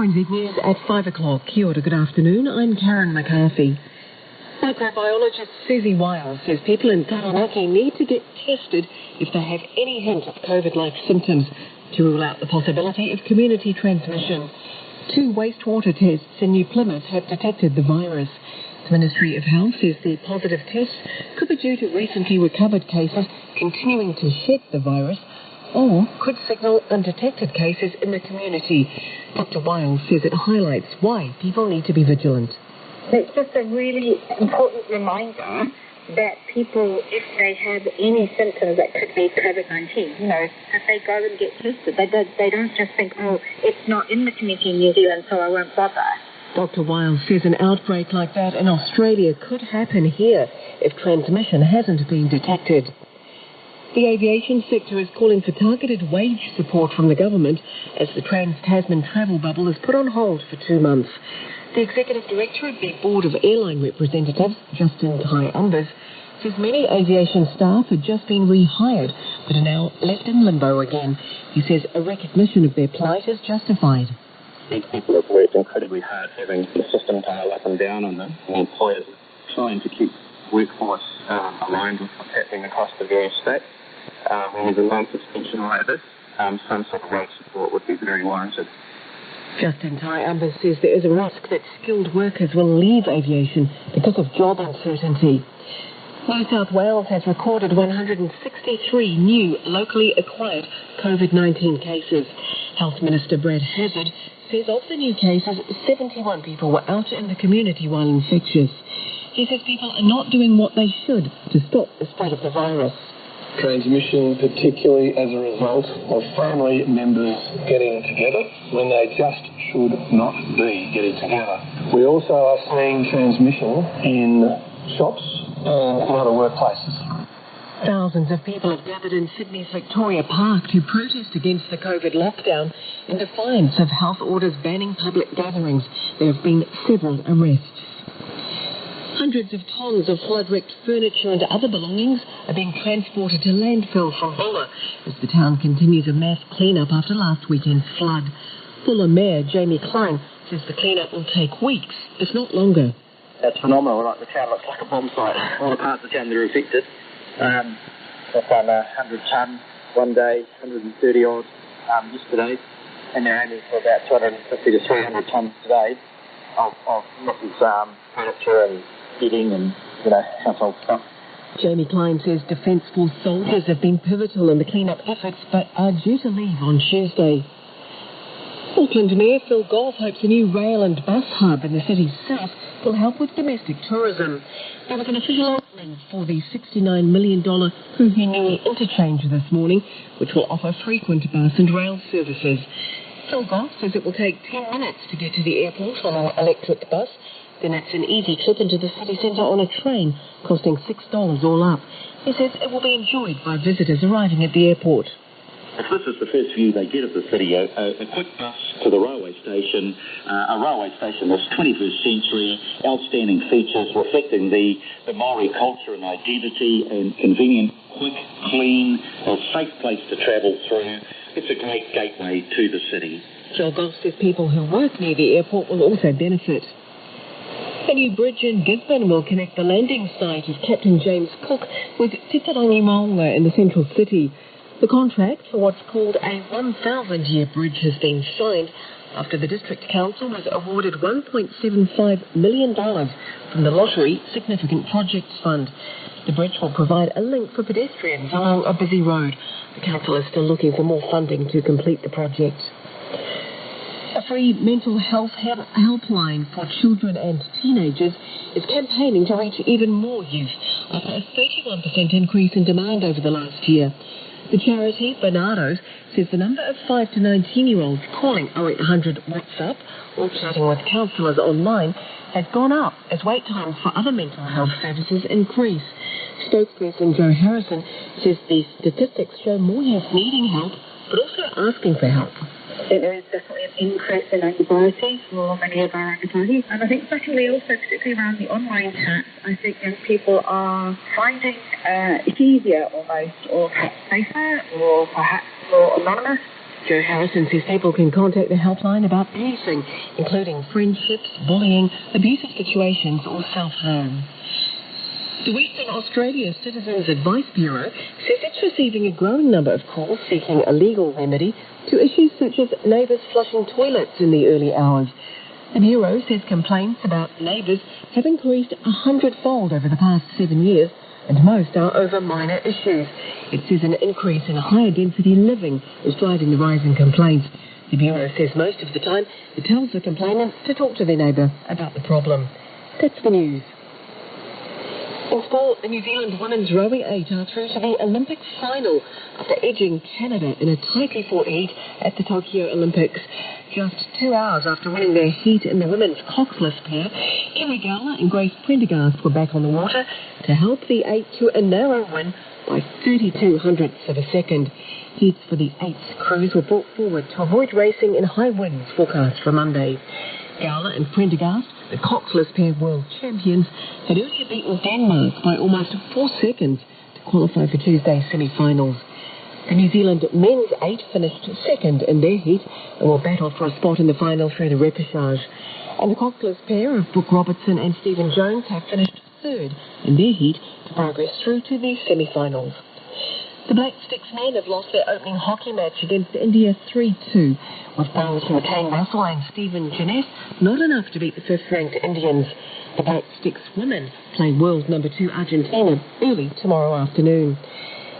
RNZ News at 5 o'clock. Kia ora, good afternoon. I'm Karen McCarthy. Microbiologist Susie Wiles says people in Taranaki need to get tested if they have any hint of COVID-like symptoms to rule out the possibility of community transmission. 2 wastewater tests in New Plymouth have detected the virus. The Ministry of Health says the positive tests could be due to recently recovered cases continuing to shed the virus, or could signal undetected cases in the community. Dr. Wiles says it highlights why people need to be vigilant. It's just a really important reminder that people, if they have any symptoms that could be COVID-19, if they go and get tested, they don't just think, oh, it's not in the community in New Zealand, so I won't bother. Dr. Wiles says an outbreak like that in Australia could happen here if transmission hasn't been detected. The aviation sector is calling for targeted wage support from the government as the Trans-Tasman travel bubble is put on hold for 2 months. The Executive Director of the Board of Airline Representatives, Justin Umbers, says many aviation staff had just been rehired but are now left in limbo again. He says a recognition of their plight is justified. These people have worked incredibly hard having the system tail up and down on them, and employers are trying to keep workforce aligned with what's happening across the various states. When there's a long suspension like this, some sort of wage support would be very warranted. Justin Umbers says there is a risk that skilled workers will leave aviation because of job uncertainty. New South Wales has recorded 163 new locally acquired COVID-19 cases. Health Minister Brad Hazzard says of the new cases, 71 people were out in the community while infectious. He says people are not doing what they should to stop the spread of the virus. Transmission, particularly as a result of family members getting together when they just should not be getting together. We also are seeing transmission in shops and in other workplaces. Thousands of people have gathered in Sydney's Victoria Park to protest against the COVID lockdown in defiance of health orders banning public gatherings. There have been several arrests. Hundreds of tons of flood-wrecked furniture and other belongings are being transported to landfill from Buller as the town continues a mass clean-up after last weekend's flood. Buller Mayor Jamie Klein says the clean-up will take weeks, if not longer. It's phenomenal. The town looks like a bomb site. All the parts of the town that are affected. They've done 100 tonne one day, 130 odd yesterday, and they're aiming for about 250 to 300 tonnes today of furniture and bedding and, household stuff. Jamie Klein says Defence Force soldiers have been pivotal in the clean-up efforts but are due to leave on Tuesday. Auckland Mayor Phil Goff hopes a new rail and bus hub in the city's south will help with domestic tourism. There was an official opening for the $69 million Puhinui interchange this morning, which will offer frequent bus and rail services. Phil Goff says it will take 10 minutes to get to the airport on an electric bus. Then it's an easy trip into the city centre on a train, costing $6 all up. He says it will be enjoyed by visitors arriving at the airport. If this is the first view they get of the city, a quick bus to the railway station, a railway station that's 21st century, outstanding features reflecting the Maori culture and identity, and convenient, quick, clean, a safe place to travel through. It's a great gateway to the city. Phil Goff says people who work near the airport will also benefit. A new bridge in Gisborne will connect the landing site of Captain James Cook with Te Tarangi Maunga in the central city. The contract for what's called a 1,000-year bridge has been signed after the District Council was awarded $1.75 million from the Lottery Significant Projects Fund. The bridge will provide a link for pedestrians along a busy road. The council is still looking for more funding to complete the project. A free mental health helpline for children and teenagers is campaigning to reach even more youth after a 31% increase in demand over the last year. The charity, Bernardo's, says the number of 5 to 19-year-olds calling 0800 WhatsApp or chatting with counsellors online has gone up as wait times for other mental health services increase. Spokesperson Joe Harrison says the statistics show more youth needing help but also asking for help. There is definitely an increase in anxiety for many of our anxieties. And I think secondly also, particularly around the online chat, I think young people are finding it easier almost, or perhaps safer, or perhaps more anonymous Joe Harrison says people can contact the helpline about anything, including friendships, bullying, abusive situations or self-harm. The Western Australia Citizens Advice Bureau says it's receiving a growing number of calls seeking a legal remedy to issues such as neighbours flushing toilets in the early hours. The Bureau says complaints about neighbours have increased 100-fold over the past 7 years, and most are over minor issues. It says an increase in higher density living is driving the rise in complaints. The Bureau says most of the time it tells the complainant to talk to their neighbour about the problem. That's the news. In sport, the New Zealand women's rowing 8 are through to the Olympic final after edging Canada in a tightly fought heat at the Tokyo Olympics. Just 2 hours after winning their heat in the women's coxless pair, Kerry Gowler and Grace Prendergast were back on the water to help the 8 to a narrow win by 32 hundredths of a second. Heats for the 8's crews were brought forward to avoid racing in high winds forecast for Monday. Gowler and Prendergast, the coxless pair world champions, had earlier beaten Denmark by almost 4 seconds to qualify for Tuesday's semi-finals. The New Zealand men's 8 finished second in their heat and will battle for a spot in the final through the repechage. And the coxless pair of Brooke Robertson and Stephen Jones have finished third in their heat to progress through to the semi-finals. The Black Sticks men have lost their opening hockey match against India 3-2, with players from Kane Russell and Stephen Jeunesse not enough to beat the fifth-ranked Indians. The Black Sticks women play world number 2 Argentina early tomorrow afternoon.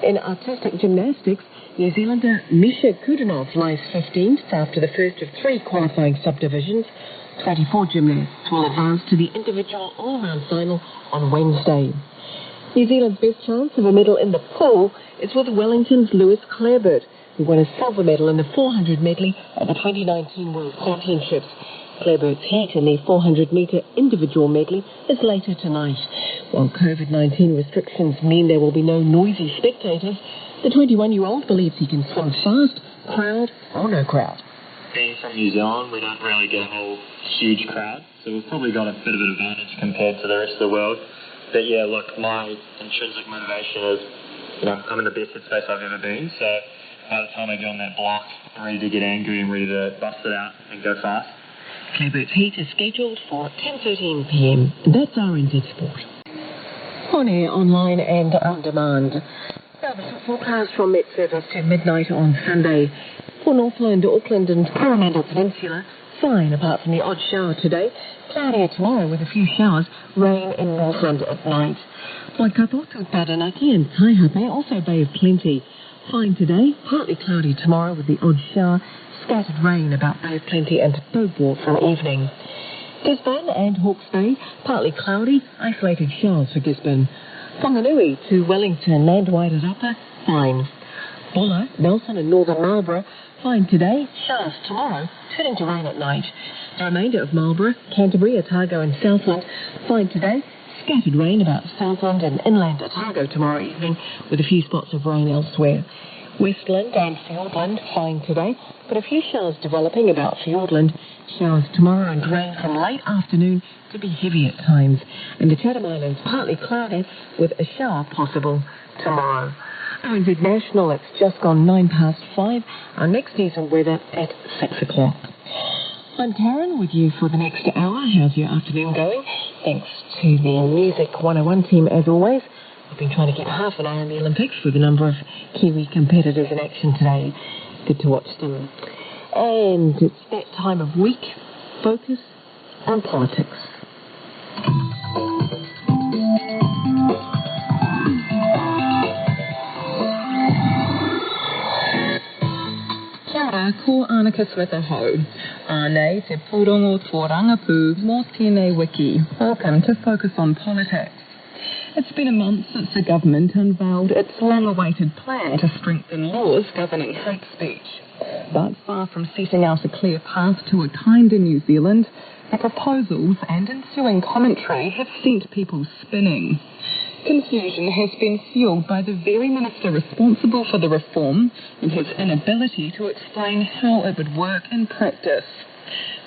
In artistic gymnastics, New Zealander Misha Kudinov lies 15th after the first of 3 qualifying subdivisions. 24 gymnasts will advance to the individual all-round final on Wednesday. New Zealand's best chance of a medal in the pool is with Wellington's Lewis Clareburt, who won a silver medal in the 400 medley at the 2019 World Championships. Clareburt's heat in the 400-metre individual medley is later tonight. While COVID-19 restrictions mean there will be no noisy spectators, the 21-year-old believes he can swim fast, crowd or no crowd. Being from New Zealand, we don't really get a whole huge crowd, so we've probably got a bit of an advantage compared to the rest of the world. But yeah, look, my intrinsic motivation is, I'm in the best headspace I've ever been, so by the time I get on that block, I'm ready to get angry and ready to bust it out and go fast. Clareburt's heat is scheduled for 10:13 p.m. and that's RNZ Sport. On air, online and on demand. Now the forecast from Met Service to midnight on Sunday. For Northland, Auckland and Coromandel Peninsula, fine apart from the odd shower today. Cloudier tomorrow with a few showers, rain in Northland at night. Waikato, Taranaki and Taihape, also Bay of Plenty. Fine today, partly cloudy tomorrow with the odd shower, scattered rain about Bay of Plenty and Taupo for evening. Gisborne and Hawke's Bay, partly cloudy, isolated showers for Gisborne. Whanganui to Wellington and Wairarapa, fine. Bulla, Nelson and Northern Marlborough, fine today, showers tomorrow, turning to rain at night. The remainder of Marlborough, Canterbury, Otago and Southland, fine today, scattered rain about Southland and inland Otago tomorrow evening, with a few spots of rain elsewhere. Westland and Fiordland, fine today, but a few showers developing about Fiordland. Showers tomorrow and rain from late afternoon to be heavy at times. And the Chatham Islands, partly cloudy, with a shower possible tomorrow. RNZ National, it's just gone 5:09. Our next decent weather at 6 o'clock. I'm Karen with you for the next hour. How's your afternoon going? Thanks to the Music 101 team as always. We've been trying to get half an eye on the Olympics with a number of Kiwi competitors in action today. Good to watch them. And it's that time of week. Focus on politics. Ko Annika Smith Ho. Ane te purongo tō rangapu mō tēnei wiki. Welcome to Focus on Politics. It's been a month since the government unveiled its long-awaited plan to strengthen laws governing hate speech. But far from setting out a clear path to a kinder New Zealand, the proposals and ensuing commentary have sent people spinning. Confusion has been fueled by the very minister responsible for the reform and his inability to explain how it would work in practice.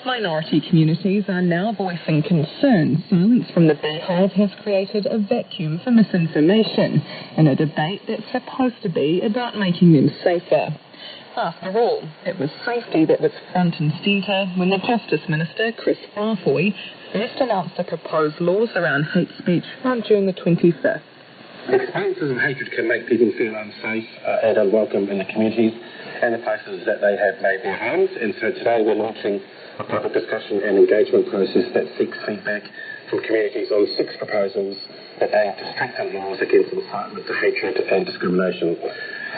Minority communities are now voicing concern silence from the beehive has created a vacuum for misinformation in a debate that's supposed to be about making them safer. After all, it was safety that was front and centre when the Justice Minister, Chris Farfoy, first announced the proposed laws around hate speech on June the 25th. Experiences of hatred can make people feel unsafe and unwelcome in the communities and the places that they have made their homes, and so today we're launching a public discussion and engagement process that seeks feedback from communities on 6 proposals that aim to strengthen laws against incitement to hatred and discrimination.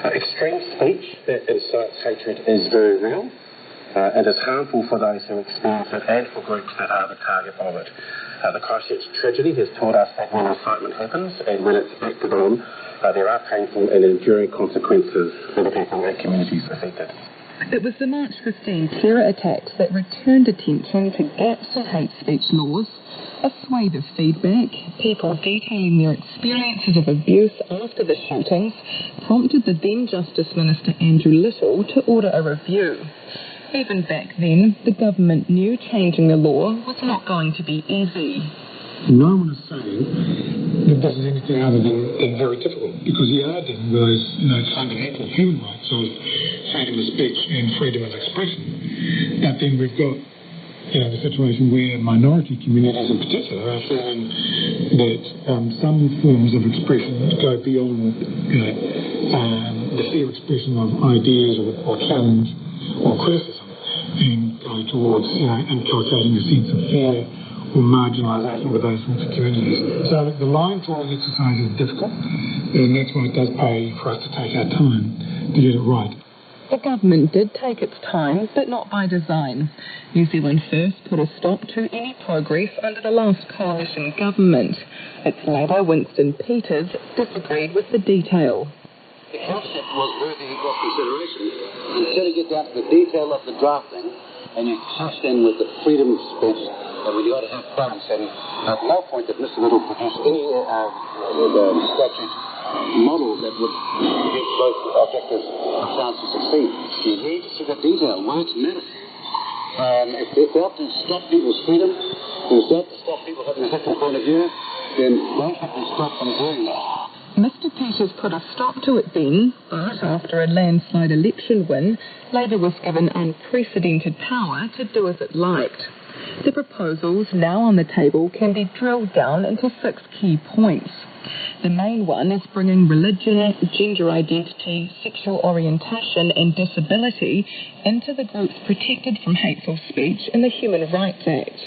Extreme speech that incites hatred is very real and is harmful for those who experience it and for groups that are the target of it. The Christchurch tragedy has taught us that when incitement happens and when it's acted on, there are painful and enduring consequences for the people and communities affected. It was the March 15 terror attacks that returned attention to gaps in hate speech laws, a swathe of feedback, people detailing their experiences of abuse after the shootings, prompted the then Justice Minister Andrew Little to order a review. Even back then, the government knew changing the law was not going to be easy. No one is saying that this is anything other than very difficult, because you are dealing with those fundamental human rights of freedom of speech and freedom of expression. But then we've got the situation where minority communities in particular are feeling that some forms of expression go beyond the fair expression of ideas or challenge or criticism and go towards inculcating a sense of fear or marginalisation with those sorts of communities. So the line drawing exercise is difficult, and that's why it does pay for us to take our time to get it right. The government did take its time, but not by design. New Zealand First put a stop to any progress under the last coalition government. Its leader, Winston Peters, disagreed with the detail. The concept was worthy of consideration until you get down to the detail of the drafting and you touch in with the freedom of speech and when you got to have balance. And at no point did Mr. Little produce any statute model that would give both objectives a chance to succeed. You need to see the detail. Words matter. If they're out to stop people's freedom, if they're out to stop people having a different point of view, then they have to stop them doing that. Mr. Peters put a stop to it then, but after a landslide election win, Labour was given unprecedented power to do as it liked. The proposals now on the table can be drilled down into 6 key points. The main one is bringing religion, gender identity, sexual orientation and disability into the groups protected from hateful speech in the Human Rights Act.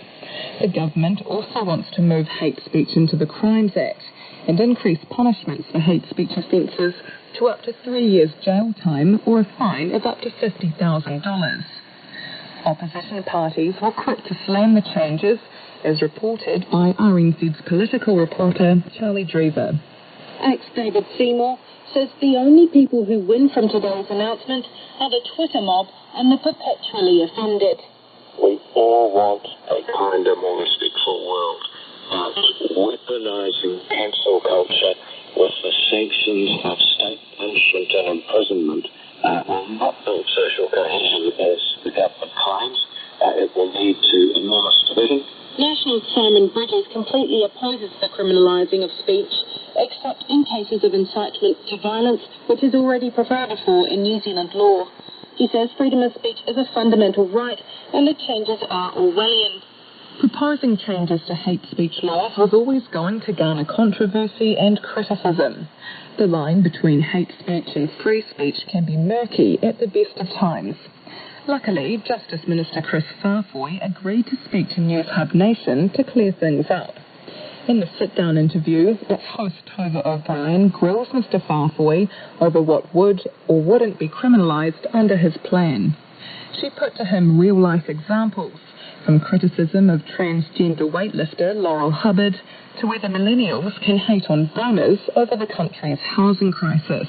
The government also wants to move hate speech into the Crimes Act and increase punishments for hate speech offences to up to 3 years jail time or a fine of up to $50,000. Opposition parties were quick to slam the changes, as reported by RNZ's political reporter Charlie Drever. Ex-David Seymour says the only people who win from today's announcement are the Twitter mob and the perpetually offended. We all want a kinder, more respectful world. Weaponising cancel culture with the sanctions of state punishment and imprisonment will not build social cohesion as the government claims. It will lead to enormous division. National's Simon Bridges completely opposes the criminalising of speech, except in cases of incitement to violence, which is already provided for in New Zealand law. He says freedom of speech is a fundamental right, and the changes are Orwellian. Proposing changes to hate speech laws was always going to garner controversy and criticism. The line between hate speech and free speech can be murky at the best of times. Luckily, Justice Minister Chris Farfoy agreed to speak to News Hub Nation to clear things up. In the sit-down interview, its host Tova O'Brien grills Mr Farfoy over what would or wouldn't be criminalised under his plan. She put to him real-life examples, from criticism of transgender weightlifter Laurel Hubbard to whether millennials can hate on boomers over the country's housing crisis.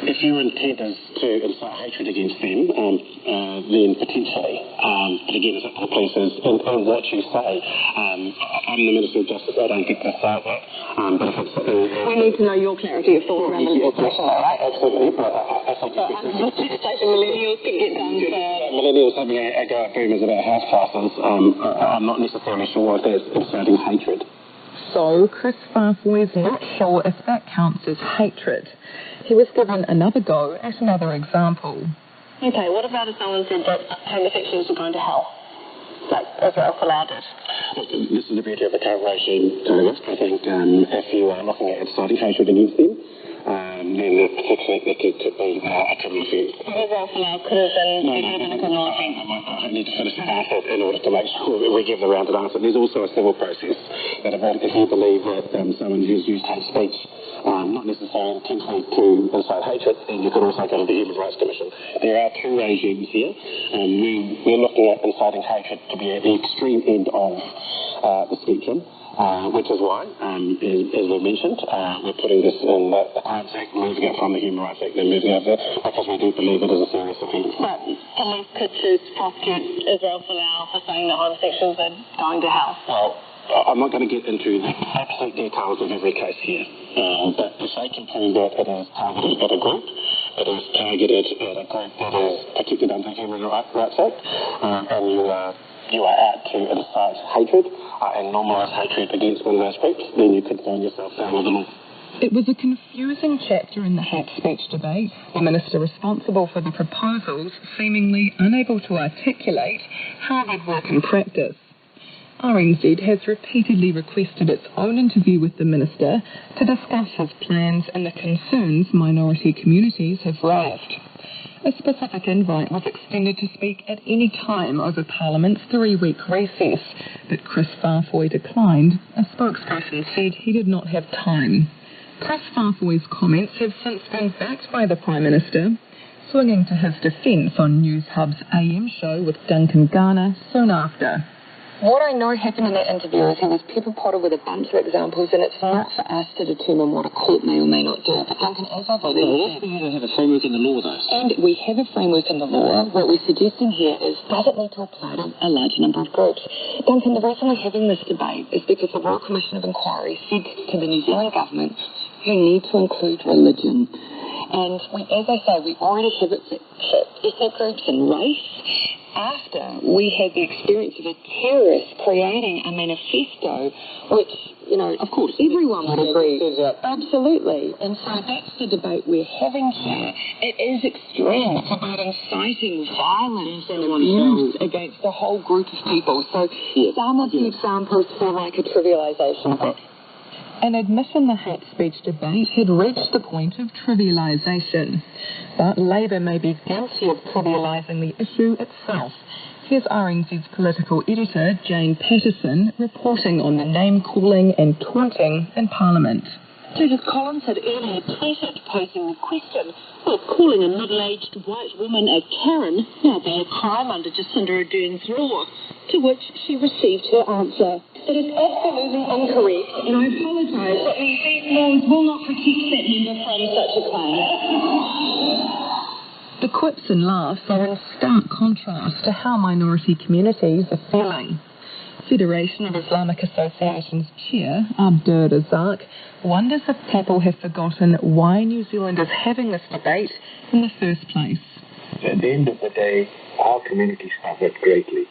If your intent is to incite hatred against them, then potentially, but again, it's up to the police and what you say. I'm the Minister of Justice, I don't get to say that, but if it's... we need to know your clarity of thought around the legislation, though, right? Absolutely, but legislation millennials can get done for... Millennials having a go at boomers about house prices, I'm not necessarily sure if that's inciting hatred. So, Chris Farfoy's not sure if that counts as hatred. He was given another go at another example. Okay, what about if someone said that homosexuals are going to hell? Like Israel allowed it. This is the beauty of the current regime, David. I think if you are looking at inciting hatred against them, then potentially there could be a criminal offence. Israel could have been a criminal offence. I need to finish the answer in order to make sure that we give the rounded answer. There's also a civil process that if you believe that someone who's used hate speech, not necessarily intentionally to incite hatred, then you could also go to the Human Rights Commission. There are two regimes here. We're looking at inciting hatred to be at the extreme end of the spectrum, which is why, as we mentioned, we're putting this in the Crimes Act, moving it from the Human Rights Act, and moving it over, because we do believe it is a serious offence. But police could choose to prosecute Israel for saying that homosexuals are going to hell. Well, I'm not going to get into the absolute details of every case here, but if they can prove that it is targeted at a group, it is targeted at a group that is protected under the Human Rights Act, and you are out to incite hatred and normalise hatred against one of those groups, then you could find yourself down with the law. It was a confusing chapter in the hate speech debate, the minister responsible for the proposals seemingly unable to articulate how they'd work in practice. RNZ has repeatedly requested its own interview with the minister to discuss his plans and the concerns minority communities have raised. A specific invite was extended to speak at any time over Parliament's 3-week recess, but Chris Farfoy declined. A spokesperson said he did not have time. Chris Farfoy's comments have since been backed by the Prime Minister, swinging to his defence on News Hub's AM show with Duncan Garner soon after. What I know happened in that interview is he was pepper-potted with a bunch of examples, and it's not for us to determine what a court may or may not do. But Duncan, as I've already said... We have a framework in the law, though. And we have a framework in the law. What we're suggesting here is, does it need to apply to a large number of groups? Duncan, the reason we're having this debate is because the Royal Commission of Inquiry said to the New Zealand government, you need to include religion. And as I say, we already have it for ethnic groups and race. After we had the experience of a terrorist creating a manifesto, which, of course, everyone would agree. Absolutely. And so that's the debate we're having here. It is extreme. It's about inciting violence and abuse against a whole group of people. So some of the examples feel like a trivialisation of it. An admission the hate speech debate had reached the point of trivialisation. But Labour may be guilty of trivialising the issue itself. Here's RNZ's political editor, Jane Patterson, reporting on the name-calling and taunting in Parliament. Judith Collins had earlier tweeted posing the question, will calling a middle-aged white woman a Karen now be a crime under Jacinda Ardern's law? To which she received her answer. It is absolutely incorrect, and I apologise, but these laws will not protect that member from such a claim. The quips and laughs are in stark contrast to how minority communities are feeling. Federation of Islamic Associations chair, Abdur Razak, wonders if people have forgotten why New Zealand is having this debate in the first place. At the end of the day, our community suffered greatly,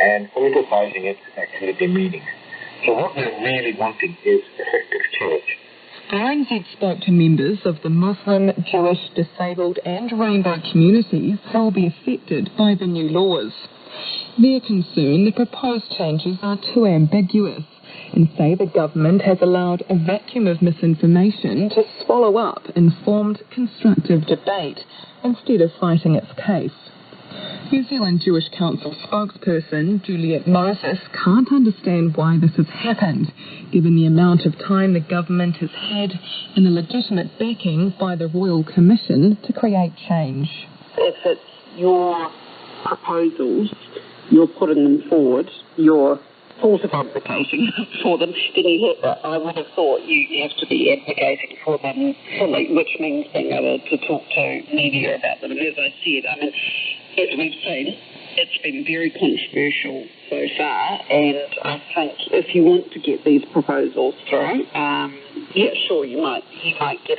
and politicising it actually demeaning. So what we're really wanting is effective change. RNZ spoke to members of the Muslim, Jewish, disabled and rainbow communities who will be affected by the new laws. Their concern, the proposed changes are too ambiguous and say the government has allowed a vacuum of misinformation to swallow up informed, constructive debate instead of fighting its case. New Zealand Jewish Council spokesperson Juliet Moses can't understand why this has happened, given the amount of time the government has had and the legitimate backing by the Royal Commission to create change. If it's your proposals, you're putting them forward, you're sort of advocating for them, then I would have thought you have to be advocating for them fully, which means being able to talk to media about them. And as I said, as we've seen, it's been very controversial so far, and I think if you want to get these proposals through, sure, you might get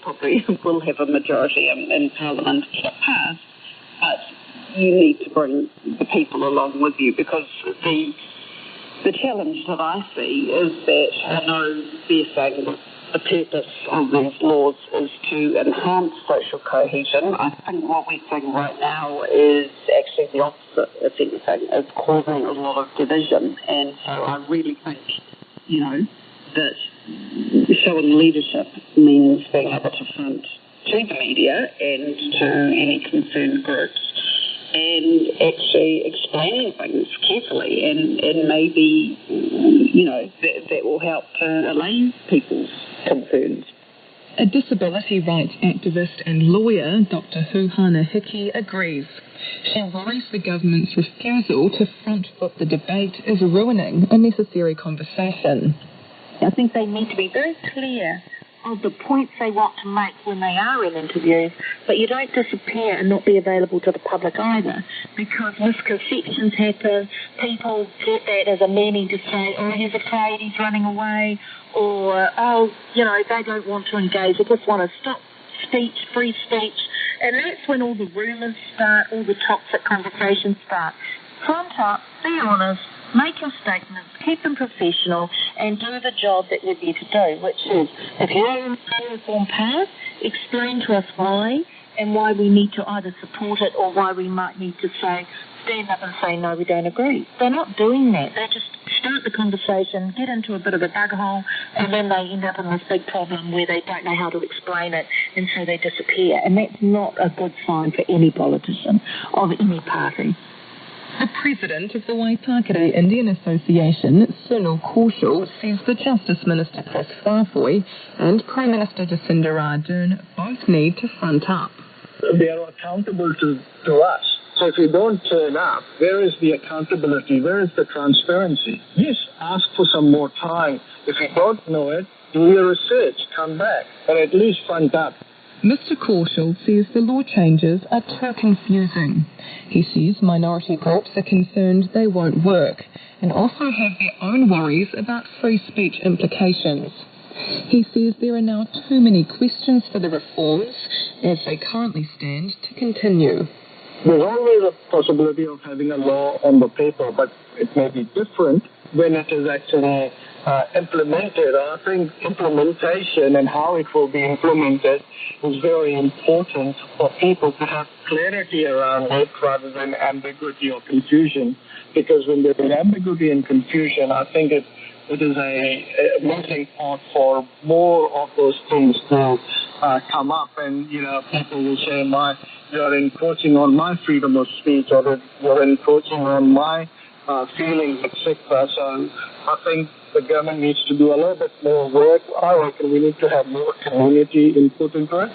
probably will have a majority in Parliament to pass, but you need to bring the people along with you, because the challenge that I see is that I know they're saying the purpose of these laws is to enhance social cohesion. I think what we're seeing right now is actually the opposite, if anything. It's causing a lot of division. And so I really think, that showing leadership means being able to front to the media and to any concerned groups and actually explaining things carefully and maybe, that will help to allay people's concerns. A disability rights activist and lawyer, Dr. Huhana Hickey, agrees. She worries the government's refusal to front-foot the debate is ruining a necessary conversation. I think they need to be very clear of the points they want to make when they are in interviews, but you don't disappear and not be available to the public either, because misconceptions happen. People get that as a meaning to say, oh, he's afraid, he's running away, or, they don't want to engage, they just want to stop speech, free speech, and that's when all the rumours start, all the toxic conversations start. Front up, be honest, make your statements, keep them professional, and do the job that you're there to do, which is, if you're on the reform path, explain to us why, and why we need to either support it or why we might need to stand up and say, no, we don't agree. They're not doing that. They just start the conversation, get into a bit of a bug hole, and then they end up in this big problem where they don't know how to explain it, and so they disappear. And that's not a good sign for any politician of any party. The president of the Waitakere Indian Association, Sunil Kaushal, says the Justice Minister Chris Farfoy and Prime Minister Jacinda Ardern both need to front up. They are accountable to us. So if you don't turn up, where is the accountability? Where is the transparency? Yes, ask for some more time. If you don't know it, do your research, come back, but at least front up. Mr. Kaushal says the law changes are too confusing. He says minority groups are concerned they won't work and also have their own worries about free speech implications. He says there are now too many questions for the reforms as they currently stand to continue. There's always a possibility of having a law on the paper, but it may be different when it is actually implemented. I think implementation and how it will be implemented is very important for people to have clarity around it rather than ambiguity or confusion. Because when there is ambiguity and confusion, I think it is a melting pot for more of those things to come up. And, people will say, you're encroaching on my freedom of speech, or you're encroaching on my feelings, etc. So I think the government needs to do a little bit more work. I reckon we need to have more community input into it.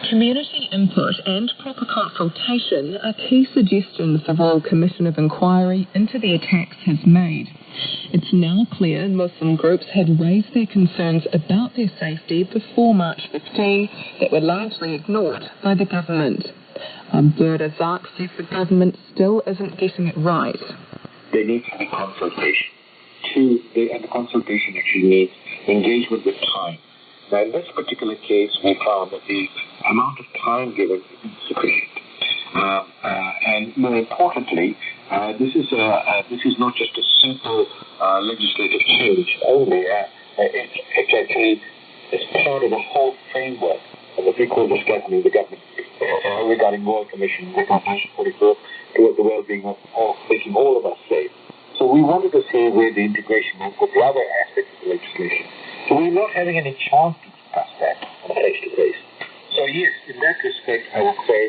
Community input and proper consultation are key suggestions the Royal Commission of Inquiry into the attacks has made. It's now clear Muslim groups had raised their concerns about their safety before March 15 that were largely ignored by the government. Abdur Razak says the government still isn't getting it right. There needs to be consultation. And the consultation actually needs engagement with time. Now, in this particular case, we found that the amount of time given is insufficient. And more importantly, this is not just a simple legislative change only. It's actually part of a whole framework of what we call discussing the government regarding Royal Commission, Recommendation 44, towards the well-being of making all of us safe. So we wanted to see where the integration was with the other aspects of the legislation. So we're not having any chance to discuss that face-to-face. So yes, in that respect, I would say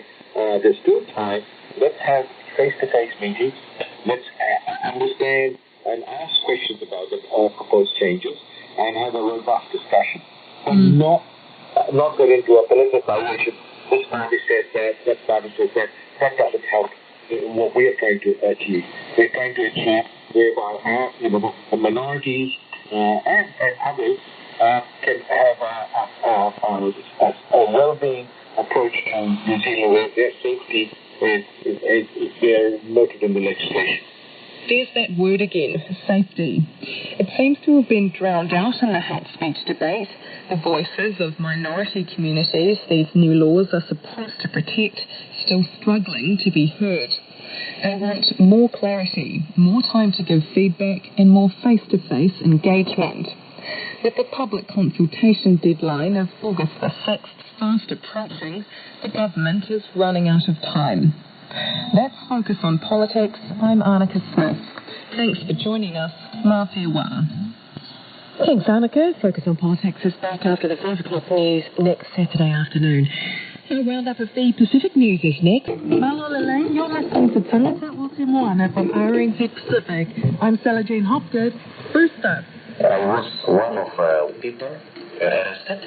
there's still time. Let's have face-to-face meetings. Let's understand and ask questions about the proposed changes and have a robust discussion. But not get into a politicization. This party says that party says that. That doesn't help what we are trying to achieve. We're trying to achieve whereby the minorities and others can have a well-being approach to New Zealand where their safety is there noted in the legislation. There's that word again, safety. It seems to have been drowned out in the hate speech debate. The voices of minority communities these new laws are supposed to protect still struggling to be heard. They want more clarity, more time to give feedback, and more face-to-face engagement. With the public consultation deadline of August the 6th fast approaching, the government is running out of time. That's Focus on Politics. I'm Annika Smith. Thanks for joining us. Mā whewā. Thanks, Annika. Focus on Politics is back after the 5 o'clock news next Saturday afternoon. A roundup of the Pacific news is next. Malolele, you're listening to Tangata o Te Moana from RNZ Pacific. I'm Stella Jane Hopgood. First up. I was one of people arrested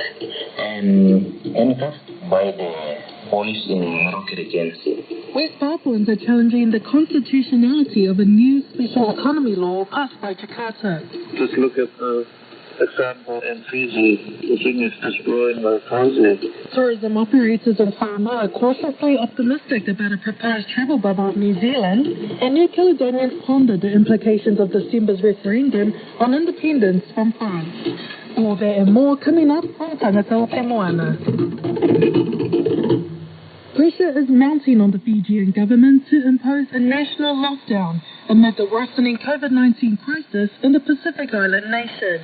and handcuffed by the police in Rocket Agency. West Papuans are challenging the constitutionality of a new special economy law passed by Jakarta. Just look at the example in Fiji. The thing is destroying the continent. Tourism operators in Samoa are cautiously optimistic about a proposed travel bubble in New Zealand, and New Caledonians ponder the implications of December's referendum on independence from France. All that and more coming up on Tangata o Te Moana. Pressure is mounting on the Fijian government to impose a national lockdown amid the worsening COVID-19 crisis in the Pacific Island nation.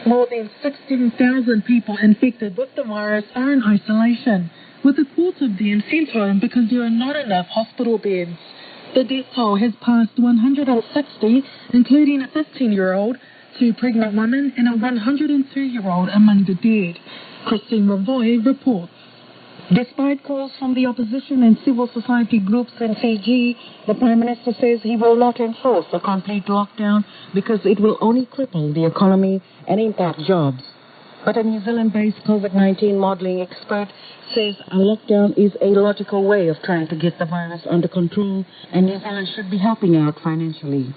More than 16,000 people infected with the virus are in isolation, with a quarter of them sent home because there are not enough hospital beds. The death toll has passed 160, including a 15-year-old, 2 pregnant women, and a 102-year-old among the dead. Christine Ravoy reports. Despite calls from the opposition and civil society groups in Fiji, the Prime Minister says he will not enforce a complete lockdown because it will only cripple the economy and impact jobs. But a New Zealand-based COVID-19 modelling expert says a lockdown is a logical way of trying to get the virus under control, and New Zealand should be helping out financially.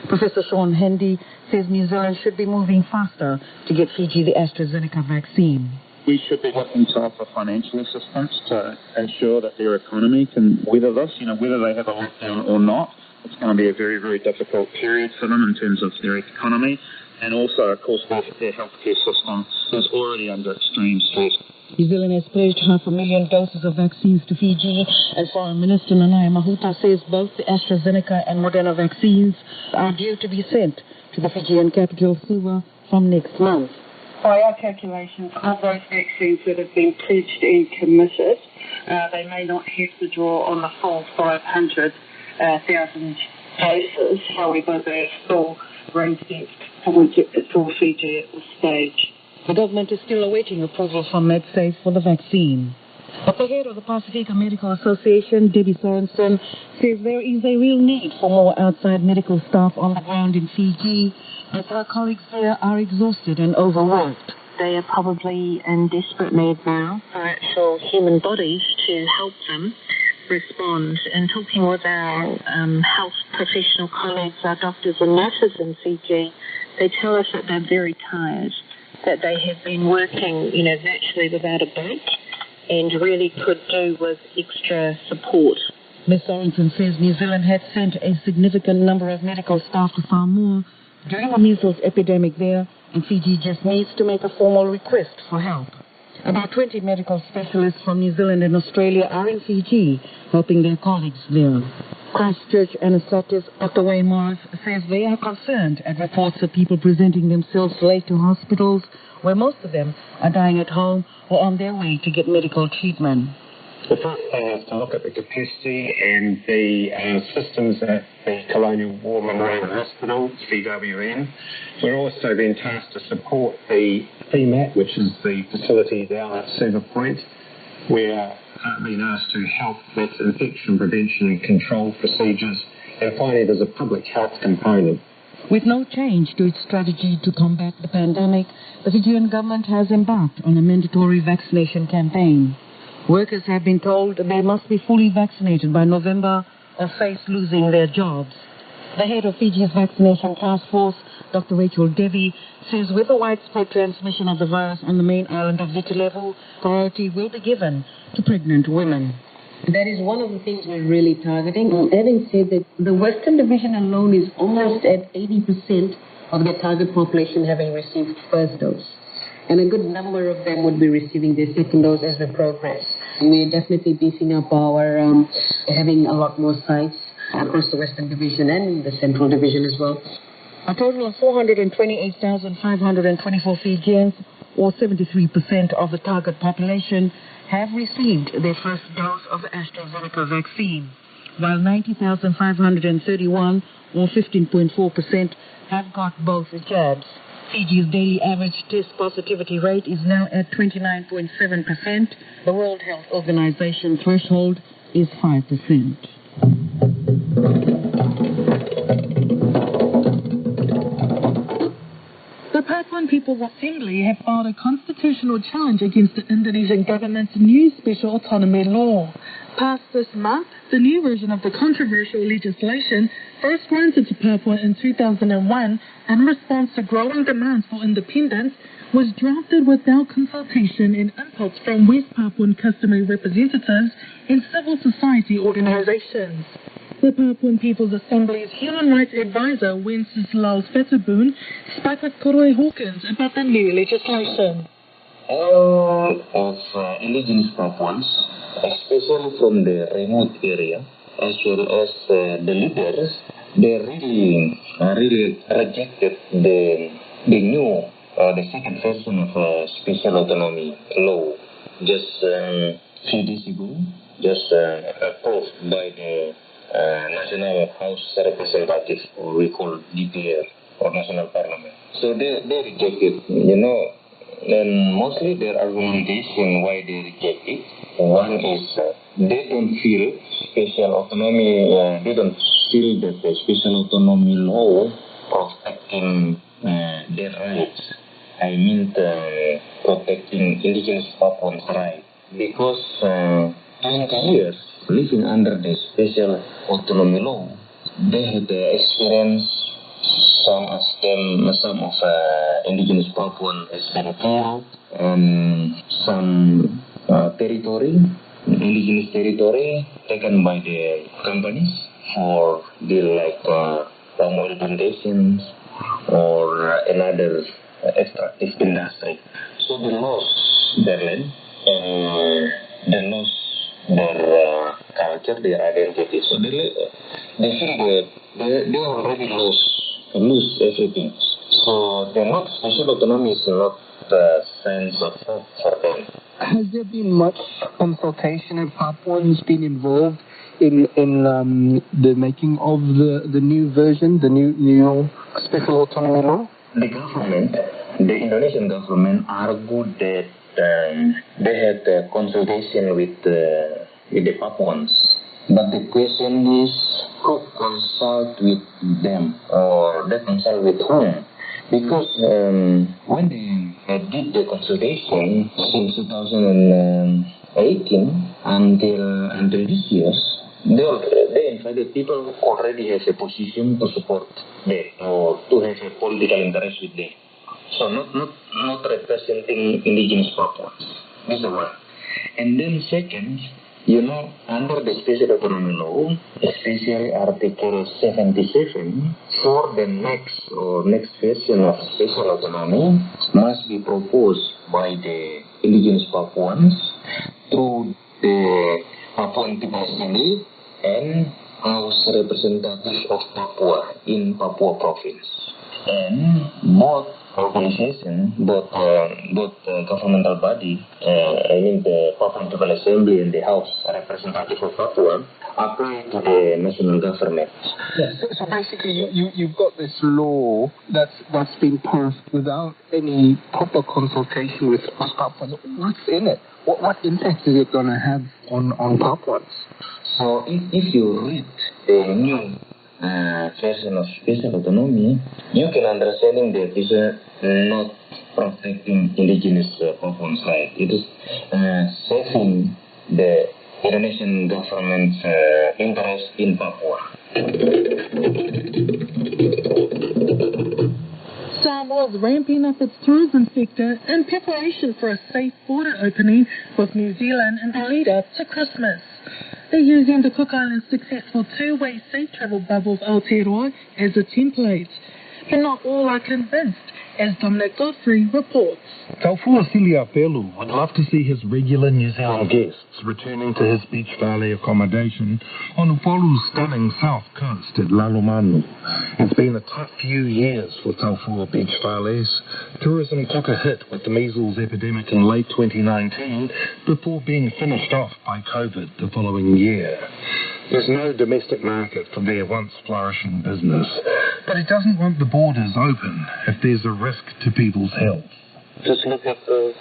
Professor Sean Hendy says New Zealand should be moving faster to get Fiji the AstraZeneca vaccine. We should be looking to offer financial assistance to ensure that their economy can weather this, whether they have a lockdown or not. It's going to be a very, very difficult period for them in terms of their economy. And also, of course, their healthcare system is already under extreme stress. New Zealand has pledged 500,000 doses of vaccines to Fiji, and Foreign Minister Nanaia Mahuta says both the AstraZeneca and Moderna vaccines are due to be sent to the Fijian capital, Suva, from next month. By our calculations, of those vaccines that have been pledged and committed, they may not have to draw on the full 500,000 doses. However, they are still ring-fenced for Fiji at this stage. The government is still awaiting approval from MedSafe for the vaccine. But the head of the Pacifica Medical Association, Debbie Sorensen, says there is a real need for more outside medical staff on the ground in Fiji, as her colleagues there are exhausted and overworked. They are probably in desperate need now for actual human bodies to help them respond. And talking with our health professional colleagues, our doctors and nurses in Fiji, they tell us that they're very tired, that they have been working, virtually without a break, and really could do with extra support. Ms. Sorensen says New Zealand had sent a significant number of medical staff to Samoa during the measles epidemic there, and Fiji just needs to make a formal request for help. About 20 medical specialists from New Zealand and Australia are in Fiji, helping their colleagues there. Christchurch anaesthetist Dr. Wayne Morris says they are concerned at reports of people presenting themselves late to hospitals, where most of them are dying at home or on their way to get medical treatment. The first thing is to look at the capacity and the systems at the Colonial War Memorial Hospital, CWM. We're also being tasked to support the CMAT, which is the facility down at Cedar Point. We're being asked to help with infection prevention and control procedures. And finally, there's a public health component. With no change to its strategy to combat the pandemic, the Fijian government has embarked on a mandatory vaccination campaign. Workers have been told they must be fully vaccinated by November or face losing their jobs. The head of Fiji's vaccination task force, Dr. Rachel Devi, says with the widespread transmission of the virus on the main island of Vitilevu, priority will be given to pregnant women. That is one of the things we're really targeting. Having said that, the Western Division alone is almost at 80% of the target population having received first dose. And a good number of them would be receiving their second dose as we progress. And we're definitely beefing up our having a lot more sites across the Western Division and the Central Division as well. A total of 428,524 Fijians, or 73% of the target population, have received their first dose of the AstraZeneca vaccine, while 90,531, or 15.4%, have got both jabs. Fiji's daily average test positivity rate is now at 29.7%. The World Health Organization threshold is 5%. The Papuan People's Assembly have filed a constitutional challenge against the Indonesian government's new special autonomy law. Passed this month, the new version of the controversial legislation, first granted to Papua in 2001 in response to growing demands for independence, was drafted without consultation and input from West Papuan customary representatives and civil society organizations. The Papuan People's Assembly's Human Rights Advisor, Wenceslaus Fetterboon, spoke with Koroi Hawkins about the new legislation. All of indigenous Papuans, especially from the remote area, as well as the leaders, they really rejected the new, the second version of special autonomy law just a few days ago, just approved by the National House Representative, or we call DPR, or National Parliament. So they rejected, and mostly their argumentation why they reject it. One is they don't feel special autonomy, they don't feel that the special autonomy law protecting their rights. I mean protecting indigenous Papuans' rights. Because 20 years living under the special autonomy law, they had experienced some of indigenous Papuan has been killed, and some indigenous territory taken by the companies for palm oil plantations or another extractive industry. So they lost their land and they lost their culture, their identity. So they feel that they already lose everything. So the not special autonomy is not the sense of hope for them. Has there been much consultation? Have Papuans been involved in the making of the new version, the new special autonomy law? The government, the Indonesian government, argued that they had a consultation with the Papuans. But the question is, who consult with them, or they consult with whom? Because when they did the consultation since 2018 until this year, they invited people who already have a position to support them or to have a political interest with them. So not representing indigenous Papuans. This is one. And then second, under the special autonomy law, especially Article 77, for the next version of special autonomy must be proposed by the indigenous Papuans through the Papuan People's Assembly and House Representative of Papua in Papua Province. And both organizations, both governmental body, the Papuan People's Assembly and the House Representative of Papua, apply to the national government. Yes. So basically, you've got this law that's been passed without any proper consultation with Papuans. What's in it? What impact is it going to have on Papuans? So if you read the new version of special autonomy, you can understand that it is not protecting indigenous Papuans' rights. It is saving the Indonesian government's interest in Papua. Samoa is ramping up its tourism sector in preparation for a safe border opening with New Zealand in the lead-up to Christmas. They're using the Cook Islands' successful two-way safe travel bubble of Aotearoa as a template. But not all are convinced, as Dominic Godfrey reports. Taufua Siliapelu would love to see his regular New Zealand guests returning to his Beach Valley accommodation on Upolu's stunning south coast at Lalomanu. It's been a tough few years for Taufua Beach Valleys. Tourism took a hit with the measles epidemic in late 2019 before being finished off by COVID the following year. There's no domestic market for their once flourishing business, but it doesn't want the borders open if there's a risk to people's health. Just look at the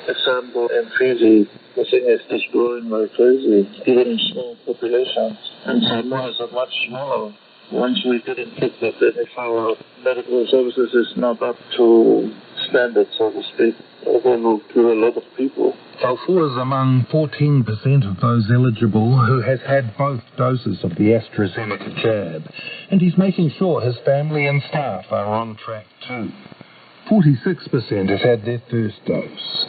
example in Fiji. The thing is just growing like crazy, even small populations. And Samoa is a much smaller. Once we get infected, then if our medical services is not up to standard, so to speak, then we'll kill a lot of people. Taufua is among 14% of those eligible who has had both doses of the AstraZeneca jab, and he's making sure his family and staff are on track too. 46% have had their first dose.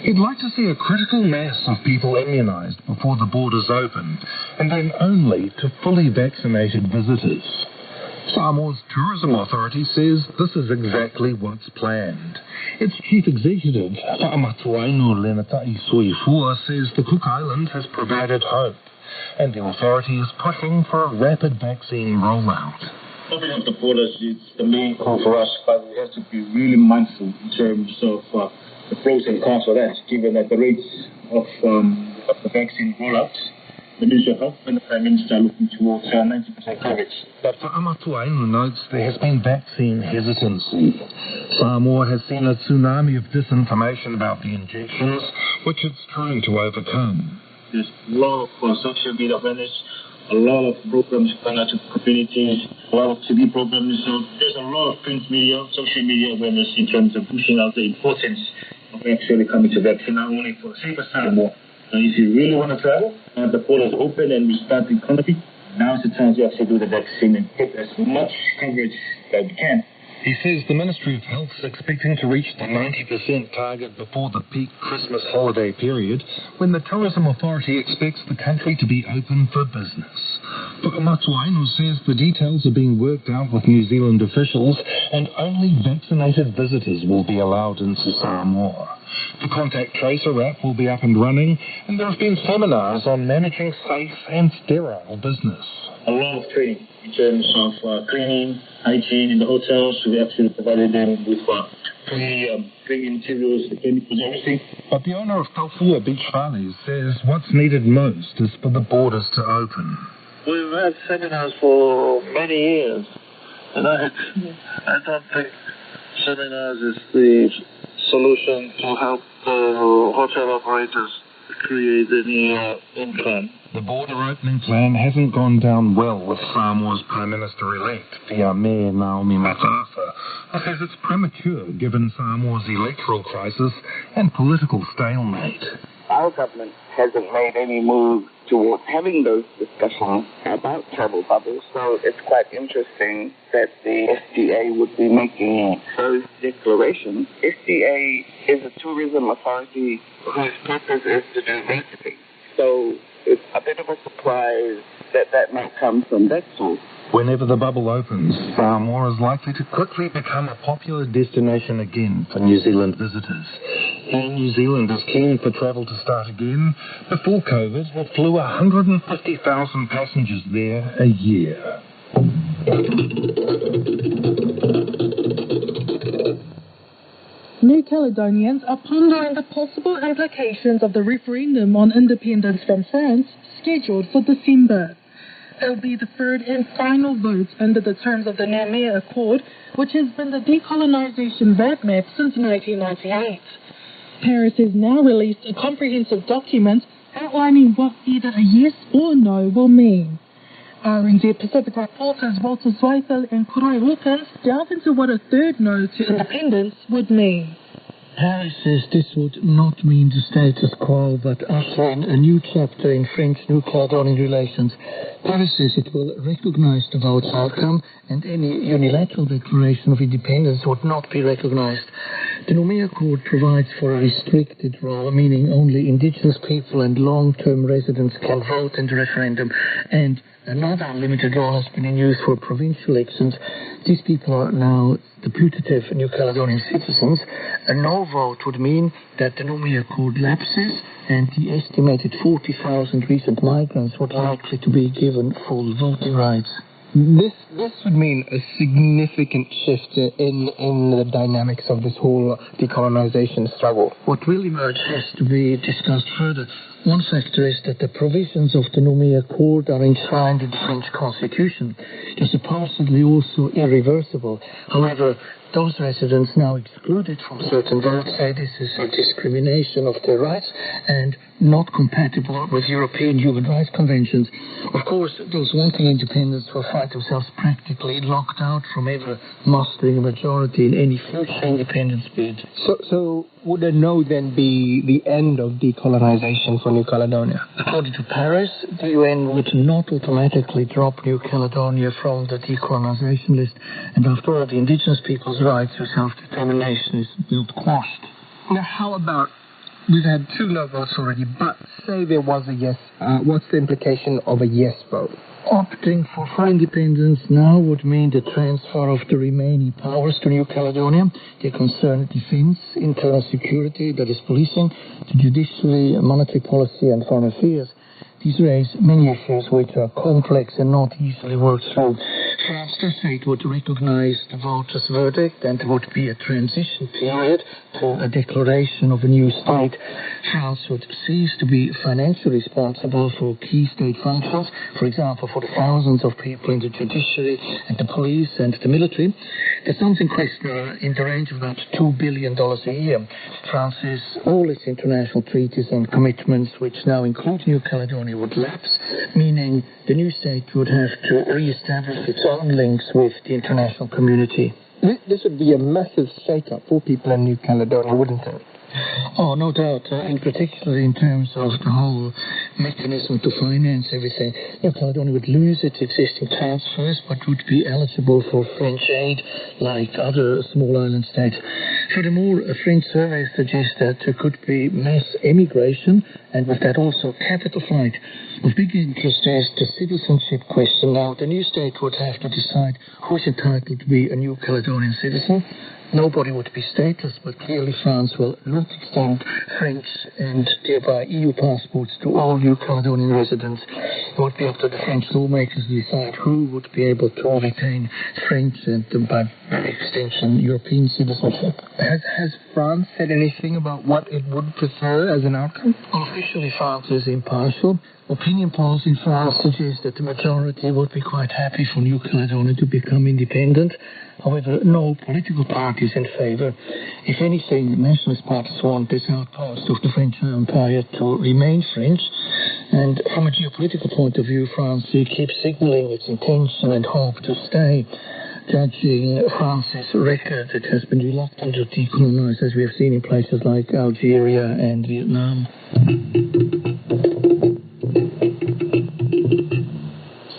He'd like to see a critical mass of people immunised before the borders open, and then only to fully vaccinated visitors. Samoa's Tourism Authority says this is exactly what's planned. Its Chief Executive, Whaamatuainu Lenatai Soifua, says the Cook Islands has provided hope, and the authority is pushing for a rapid vaccine rollout. Opening up the borders is the main goal for us, but we have to be really mindful in terms of the pros and cons of that, given that the rates of the vaccine rollout, the Ministry of Health and the Prime Minister are looking towards 90% coverage. Dr. Amatuainu notes there has been vaccine hesitancy. Samoa has seen a tsunami of disinformation about the injections, which it's trying to overcome. There's a lot of social media awareness, a lot of programs going out to communities, a lot of TV programs. So there's a lot of print media, social media awareness in terms of pushing out the importance of actually coming to vaccine, not only for safer Samoa. If you really want to travel, the borders open and we start the economy, now's the time to actually do the vaccine and get as much coverage that we can. He says the Ministry of Health is expecting to reach the 90% target before the peak Christmas holiday period, when the Tourism Authority expects the country to be open for business. Whaamatuainu says the details are being worked out with New Zealand officials, and only vaccinated visitors will be allowed into Samoa. The contact tracer app will be up and running, and there have been seminars on managing safe and sterile business. A lot of training in terms of cleaning, hygiene in the hotels. We actually provided them with free cleaning materials, the chemicals, everything. But the owner of Taufua Beach Valleys says what's needed most is for the borders to open. We've had seminars for many years, and I don't think seminars is the solution to help the hotel operators create any income. The border opening plan hasn't gone down well with Samoa's Prime Minister-elect, Te Mayor Naomi Mataafa, who says it's premature given Samoa's electoral crisis and political stalemate. Our government hasn't made any move towards having those discussions about travel bubbles, so it's quite interesting that the SDA would be making those declarations. SDA is a tourism authority whose purpose is to do marketing, so it's a bit of a surprise that that might come from that source. Whenever the bubble opens, Samoa is likely to quickly become a popular destination again for New Zealand visitors. And New Zealand is keen for travel to start again. Before COVID, we flew 150,000 passengers there a year. New Caledonians are pondering the possible implications of the referendum on independence from France, scheduled for December. It'll be the third and final vote under the terms of the Namur Accord, which has been the decolonisation roadmap since 1998. Paris has now released a comprehensive document outlining what either a yes or no will mean. RNZ Pacific reporters Walter Zweifel and Kuroi Wilkins delve into what a third no to independence would mean. Paris says this would not mean the status quo, but usher in a new chapter in French New Caledonian relations. Paris says it will recognise the vote's outcome, and any unilateral declaration of independence would not be recognised. The Noumea Accord provides for a restricted role, meaning only Indigenous people and long-term residents can vote in the referendum, and another limited role has been in use for provincial elections. These people are now the putative New Caledonian citizens. A no vote would mean that the Noumea Accord lapses, and the estimated 40,000 recent migrants would likely to be given full voting rights. This would mean a significant shift in the dynamics of this whole decolonization struggle. What will emerge has to be discussed further. One factor is that the provisions of the Noumea Accord are enshrined in the French constitution. They're supposedly also irreversible. However, those residents now excluded from certain votes say this is a discrimination of their rights and not compatible with European human rights conventions. Of course, those wanting independence will find themselves practically locked out from ever mustering a majority in any future independence bid. So would a no then be the end of decolonization for New Caledonia? According to Paris, the UN would not automatically drop New Caledonia from the decolonization list, and after all, the indigenous people's rights to self-determination is not quashed. Now, how about, we've had 2 no votes already, but say there was a yes, what's the implication of a yes vote? Opting for full independence now would mean the transfer of the remaining powers to New Caledonia. They concern defense, internal security, that is policing, the judiciary, monetary policy and foreign affairs. These raise many issues which are complex and not easily worked through. France, they say, it would recognize the voters' verdict and there would be a transition period to a declaration of a new state. France would cease to be financially responsible for key state functions, for example, for the thousands of people in the judiciary and the police and the military. The sums in question are in the range of about $2 billion a year. France says all its international treaties and commitments, which now include New Caledonia, would lapse, meaning the new state would have to re-establish its own links with the international community. This would be a massive shake-up for people in New Caledonia, wouldn't it? Oh, no doubt, in particular in terms of the whole mechanism to finance everything. New Caledonia would lose its existing transfers, but would be eligible for French aid like other small island states. Furthermore, a French survey suggests that there could be mass emigration, and with that also capital flight. Of big interest is the citizenship question. Now, the new state would have to decide who is entitled to be a New Caledonian citizen. Nobody would be stateless, but clearly France will not extend French and thereby EU passports to all New Caledonian residents. It would be up to the French lawmakers to decide who would be able to retain French and, by extension, European citizenship. Has France said anything about what it would prefer as an outcome? Well, officially, France is impartial. Opinion polls in France suggest that the majority would be quite happy for New Caledonia to become independent. However, no political party is in favour. If anything, nationalist parties want this outpost of the French Empire to remain French. And from a geopolitical point of view, France keeps signalling its intention and hope to stay. Judging France's record, it has been reluctant to decolonize, as we have seen in places like Algeria and Vietnam.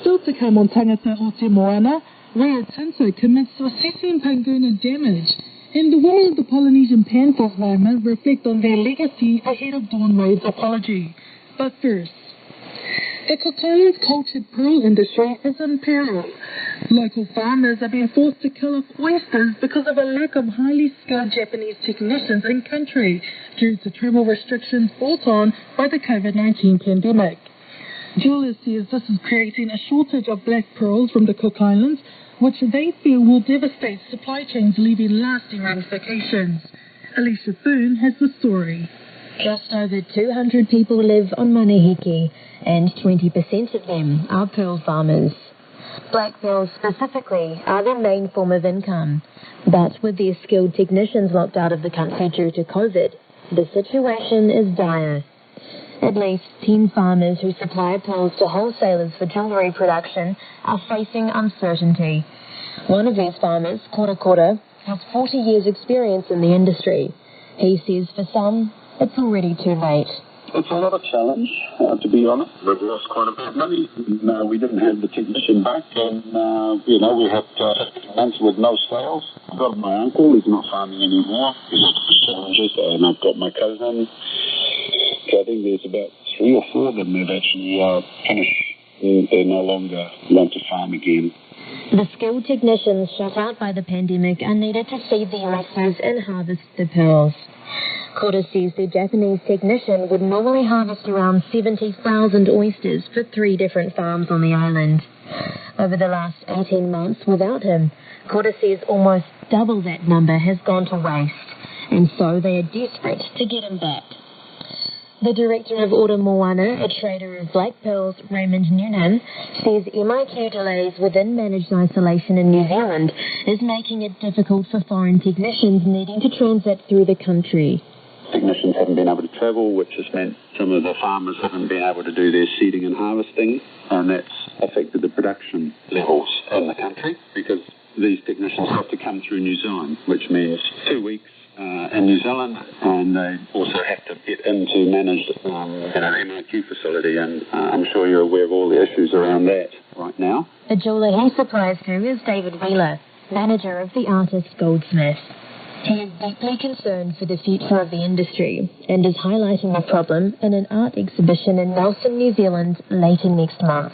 Still to come on Tangata o Te Moana, Rio Tinto commits to assessing Panguna damage, and the women of the Polynesian Panthers movement reflect on their legacy ahead of Dawn Wade's apology. But first, the Cook Islands cultured pearl industry is in peril. Local farmers are being forced to kill off oysters because of a lack of highly skilled Japanese technicians in country due to travel restrictions brought on by the COVID-19 pandemic. Jewelers says this is creating a shortage of black pearls from the Cook Islands, which they feel will devastate supply chains, leaving lasting ramifications. Alicia Boone has the story. Just over 200 people live on Manihiki, and 20% of them are pearl farmers. Black pearls specifically are their main form of income, but with their skilled technicians locked out of the country due to COVID, the situation is dire. At least 10 farmers who supply pearls to wholesalers for jewellery production are facing uncertainty. One of these farmers, Kora Kora, has 40 years' experience in the industry. He says for some, it's already too late. It's a lot of challenge, to be honest. We've lost quite a bit of money. No, we didn't have the technician back, and, we had 15 months with no sales. I've got my uncle, he's not farming anymore. He's got challenges, and I've got my cousin. So I think there's about 3 or 4 of them have actually finished. They no longer want to farm again. The skilled technicians shut out by the pandemic are needed to feed the oysters and harvest the pearls. Kora says the Japanese technician would normally harvest around 70,000 oysters for 3 different farms on the island. Over the last 18 months without him, Kora says almost double that number has gone to waste, and so they are desperate to get him back. The director of Ora Moana, a trader of black pearls, Raymond Newnham, says MIQ delays within managed isolation in New Zealand is making it difficult for foreign technicians needing to transit through the country. Technicians haven't been able to travel, which has meant some of the farmers haven't been able to do their seeding and harvesting, and that's affected the production levels in the country because these technicians have to come through New Zealand, which means 2 weeks in New Zealand, and they also have to get into managed an MIQ facility, and I'm sure you're aware of all the issues around that right now. A jeweller he supplies to is David Wheeler, manager of the Artist Goldsmith. He is deeply concerned for the future of the industry and is highlighting the problem in an art exhibition in Nelson, New Zealand later next month.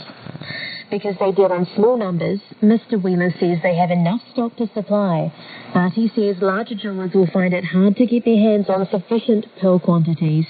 Because they deal in small numbers, Mr. Wheeler says they have enough stock to supply, but he says larger jewellers will find it hard to get their hands on sufficient pearl quantities.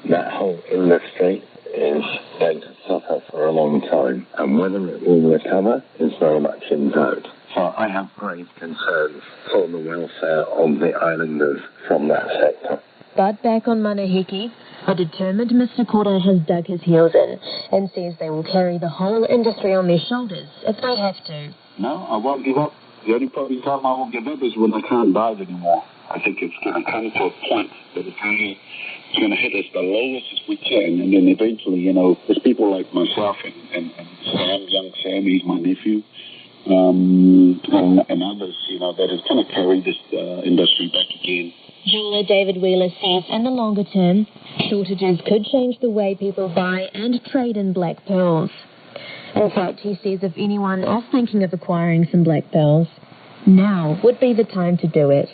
That whole industry is going to suffer for a long time, and whether it will recover is very much in doubt. So I have grave concerns for the welfare of the islanders from that sector. But back on Manahiki, a determined Mr. Kora has dug his heels in and says they will carry the whole industry on their shoulders if they have to. No, I won't give up. The only probably time I won't give up is when I can't dive anymore. I think it's going to come to a point that it's going to hit us the lowest as we can, and then eventually, there's people like myself and Sam, young Sam, he's my nephew, and others, that is going to carry this industry back again. Jeweller David Wheeler says in the longer term, shortages could change the way people buy and trade in black pearls. In fact, he says if anyone is thinking of acquiring some black pearls, now would be the time to do it.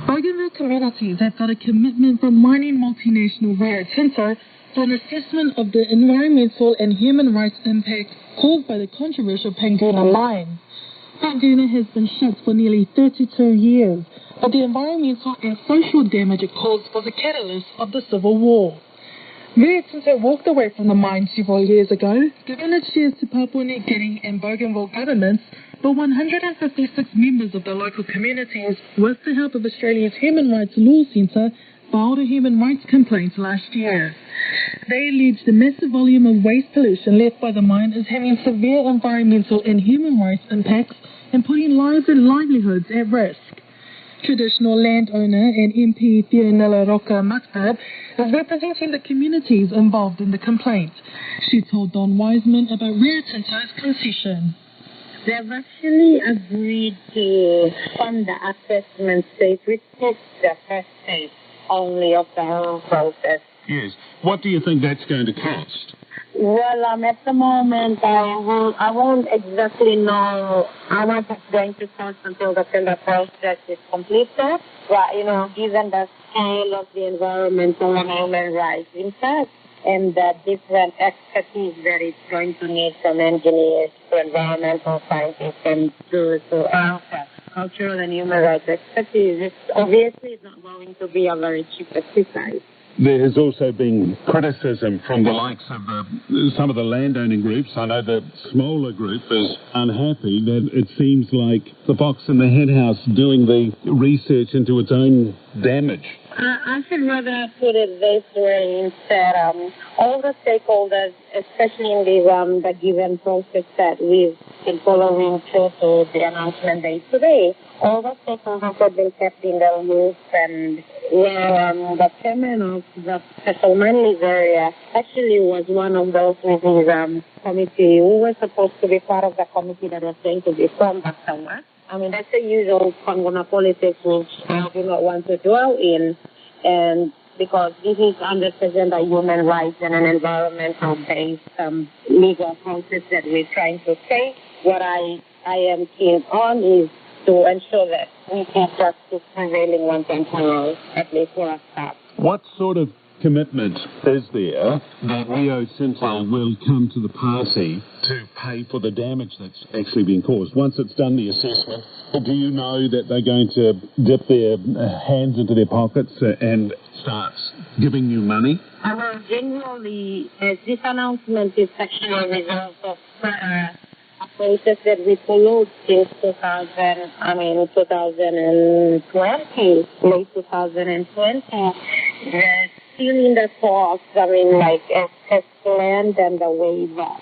Bougainville communities have got a commitment from mining multinational Rio Tinto for an assessment of the environmental and human rights impact caused by the controversial Panguna mine. Panguna has been shut for nearly 32 years, but the environmental and social damage it caused was a catalyst of the Civil War. Rio Tinto walked away from the mine several years ago, giving its shares to Papua New Guinea and Bougainville governments, but 156 members of the local communities, with the help of Australia's Human Rights Law Centre, filed a human rights complaint last year. They alleged the massive volume of waste pollution left by the mine is having severe environmental and human rights impacts and putting lives and livelihoods at risk. Traditional landowner and MP Fionella Roca Matbab is representing the communities involved in the complaint. She told Don Wiseman about Rio Tinto's concession. They've actually agreed to fund the assessment stage, which is the first stage only of the whole process. Yes. What do you think that's going to cost? Well, at the moment, I won't exactly know how much it's going to cost until the tender process is completed. But, given the scale of the environmental and human rights impact and the different expertise that it's going to need from engineers to environmental scientists and to cultural and human rights expertise, it's obviously not going to be a very cheap exercise. There has also been criticism from the likes of some of the landowning groups. I know the smaller group is unhappy that it seems like the fox in the henhouse doing the research into its own damage. I should rather put it this way instead. All the stakeholders, especially in the given process that we've been following through to the announcement day today, all the stakeholders have been kept in the loop, and the chairman of the special managed area actually was one of those with his committee who was supposed to be part of the committee that was going to be formed that summer. I mean, that's the usual Panguna politics, which I do not want to dwell in. And because this is 100% a human rights and an environmental-based legal process that we're trying to take, what I am keen on is to ensure that we get justice prevailing once and for all, at least for a start. What sort of commitment is there that Rio Tinto will come to the party to pay for the damage that's actually been caused? Once it's done the assessment, do you know that they're going to dip their hands into their pockets and start giving you money? Well, generally, this announcement is actually a result of a process that we followed since 2020, late 2020. We're still in the talks, as planned and the way that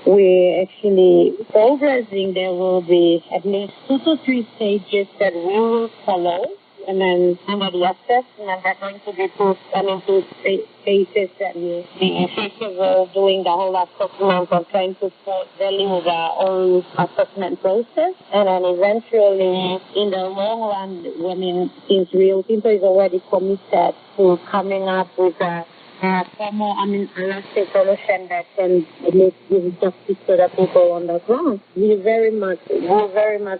we're actually progressing. There will be at least 2 to 3 stages that we will follow. And then under the assessment, they're going to be put into phases that will be, first of all, doing the whole assessment and trying to value their own assessment process. And then eventually, in the long run, since Rio Tinto is already committed to coming up with a more, elastic solution that can at least give justice to the people on the ground, we're very much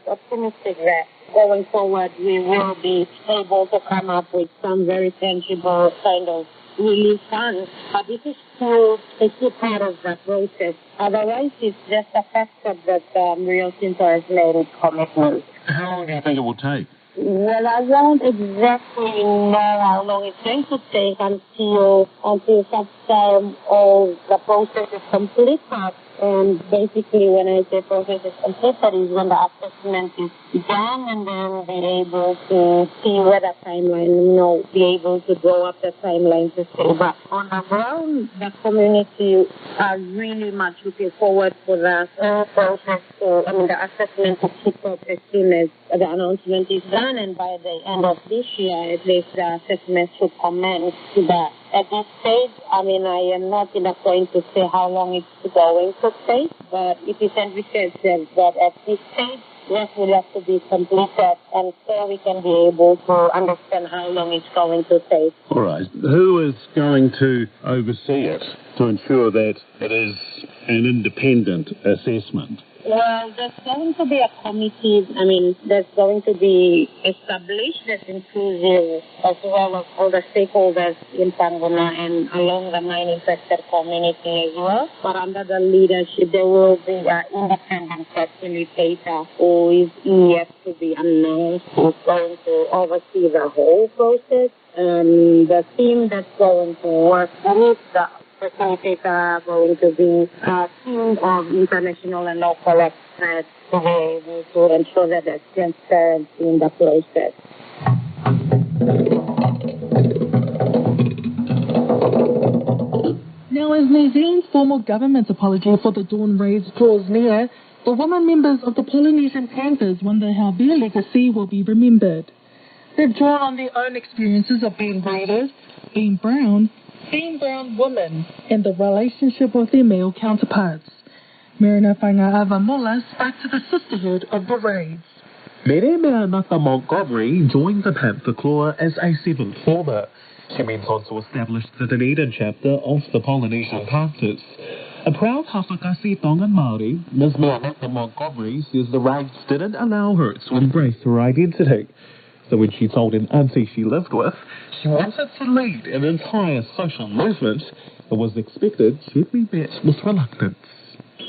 optimistic that going forward, we will be able to come up with some very tangible kind of relief funds. But this is still part of the process. Otherwise, it's just a fact that Rio Tinto has made its commitment. How long do you think it will take? Well, I won't exactly know how long it's going to take until such time all the process is completed. And basically, when I say process is completed, is when the assessment is done, and then be able to see where the timeline, be able to draw up the timeline to say. But on the ground, the community are really much looking forward for the process, the assessment to kick off as soon as the announcement is done, and by the end of this year, at least the assessment should commence to that. At this stage, I am not in a point to say how long it's going to take, but it is envisaged that at this stage, yes, will have to be completed, and so we can be able to understand how long it's going to take. All right. Who is going to oversee it to ensure that it is an independent assessment? Well, there's going to be a committee, that's going to be established that's inclusive as well as all the stakeholders in Panguna and along the mining sector community as well. But under the leadership, there will be an independent facilitator who is yet to be announced, who's going to oversee the whole process. The team that's going to work with the facilitator are going to be a team of international and local experts to be able to ensure that there's transparency in the process. Now, as New Zealand's formal government apology for the dawn raids draws near, the women members of the Polynesian Panthers wonder how their legacy will be remembered. They've drawn on their own experiences of being raided, being brown women, and the relationship with their male counterparts. Marina Whangaava Mola spoke to the sisterhood of the raids. Meremea Nata Montgomery joined the Panther Claw as a 7th former. She went on to establish the Dunedin chapter of the Polynesian Panthers. A proud Hafakasi Tongan Māori, Ms. Nata Montgomery says the raids didn't allow her to embrace her identity. So when she told an auntie she lived with she wanted to lead an entire social movement, it was expected she'd be met with reluctance.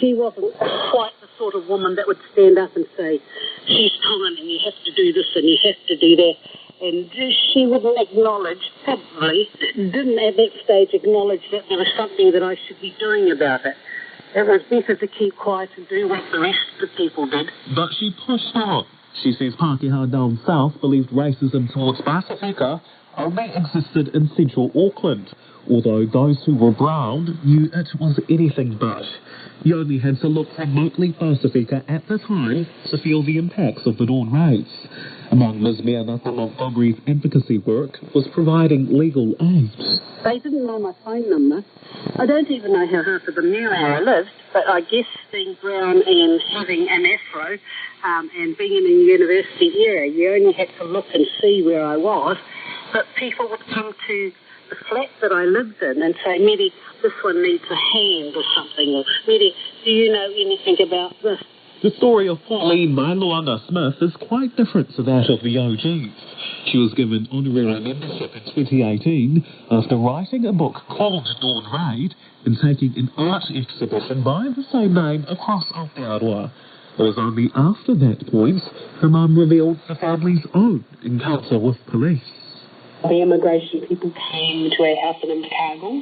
She wasn't quite the sort of woman that would stand up and say, she's Tongan and you have to do this and you have to do that. And she wouldn't acknowledge, probably, didn't at that stage acknowledge that there was something that I should be doing about it. It was better to keep quiet and do what the rest of the people did. But she pushed on. She says Pākehā down south believed racism towards Pasifika only existed in central Auckland, although those who were brown knew it was anything but. You only had to look remotely Pasifika at the time to feel the impacts of the dawn raids. Among Ms. Mianaka Montgomery's advocacy work was providing legal aid. They didn't know my phone number. I don't even know how half of them knew where I lived, but I guess being brown and having an afro and being in a university area, you only had to look and see where I was. But people would come to the flat that I lived in and say, Mary, this one needs a hand or something, or Mary, do you know anything about this? The story of Pauline Mailoanga Smith is quite different to that of the OGs. She was given honorary membership in 2018 after writing a book called Dawn Raid and taking an art exhibition by the same name across Aotearoa. It was only after that point her mum revealed the family's own encounter with police. The immigration people came to our house in Invercargill,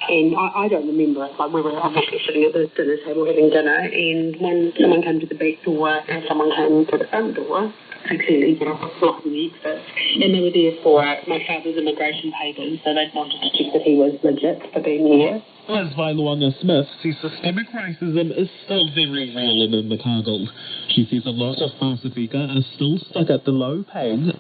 and I don't remember it, but we were obviously sitting at the dinner table having dinner, and someone came to the back door and someone came to the front door, pretty clearly, but I was blocking the exits, and they were there for my father's immigration papers, so they wanted to check that he was legit for being here. As Vailoanga Smith says, systemic racism is still very real in Invercargill. She says a lot of Pasifika are still stuck at the low-paying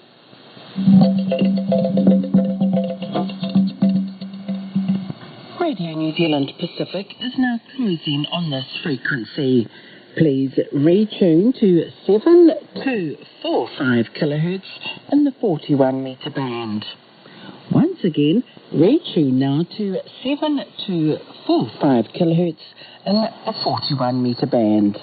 Radio New Zealand Pacific is now closing on this frequency. Please retune to 7245 kHz in the 41 metre band. Once again, retune now to 7245 kHz in the 41 metre band.